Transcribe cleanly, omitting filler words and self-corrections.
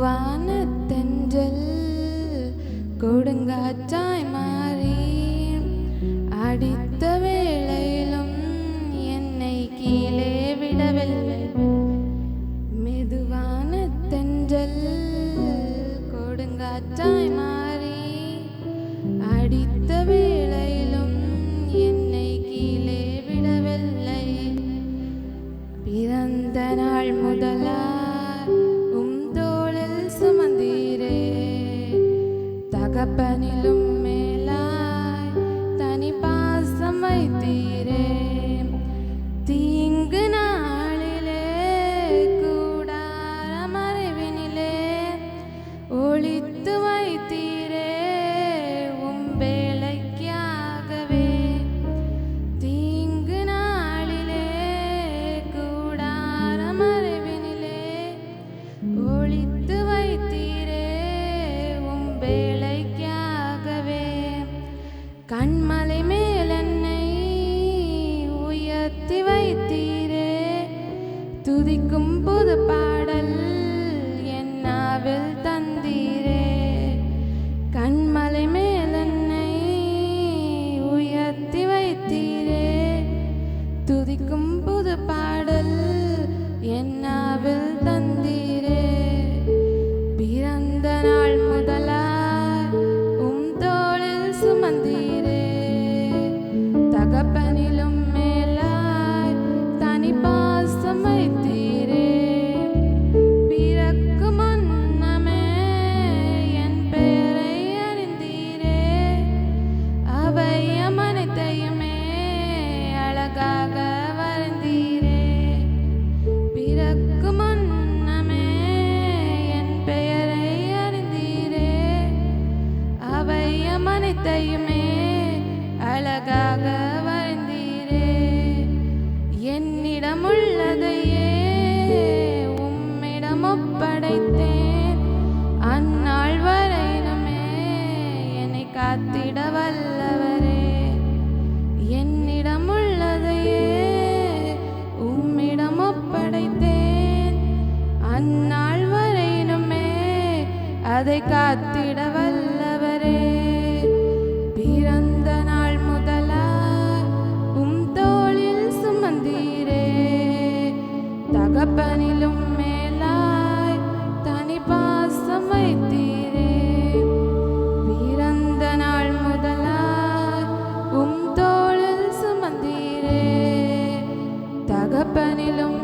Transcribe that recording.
மெதுவான தென்றல் கொடுங்காற்றாய் மாறி அடித்த வேளையிலும் என்னை கீழே விடவில்லை. மெதுவான தென்றல் கொடுங்காற்றாய் மாறி அடித்த வேளையிலும் என்னை கீழே விடவில்லை. பிறந்த நாள் முதலாய் சுமந்தீரே, தகப்பனிலும் மேலாய் தனி பாசம் வைத்தீரே. தீங்கு நாளிலே கூடார மறைவினிலே ஒளித்து வைத்தீரே உம் வேலைக்காகவே. தீங்கு நாளிலே கூடார மறைவினிலே ஒளித்து வைத்தீரே உம் வேலைக்காகவே. கண்மலை மேல் என்னை உயர்த்தி வைத்தீரே, துதிக்கும் புது பாடல் என் நாவில் தந்தீரே. கண்மலை மேல் என்னை உயர்த்தி வைத்தீரே, துதிக்கும் புது பாடல் என் நாவில் தந்தீரே. பிறந்த நாள் முதலாய் உம் தோளில் சுமந்தீரே, தகப்பனிலும் மேலாய் தனி பாசம் வைத்தீரே. பிறக்கும் முன்னமே என் பெயரை அறிந்தீரே, அவை அனைத்தையுமே அழகாக வரைந்தீரே. பிறக்கும் முன்னமே என் பெயரை அறிந்தீரே, அவை அனைத்தையுமே அழகாக வரைந்தீரே. என்னிடம் உள்ளதையே உம்மிடம் ஒப்படைத்தேன், அந்நாள் வரையிலுமே என்னை காத்திட வல்லவரே. என்னிடம் உள்ளதையே உம்மிடம் ஒப்படைத்தேன், அந்நாள் வரையிலுமே அதை காத்திட வல்லவரே. பிறந்த நாள் முதலாய் உம் தோளில் சுமந்தீரே, தகப்பனிலும் மேலாய் தனி பாசம் வைத்தீரே. பிறந்த நாள் முதலாய் உம் தோளில் சுமந்தீரே, தகப்பனிலும்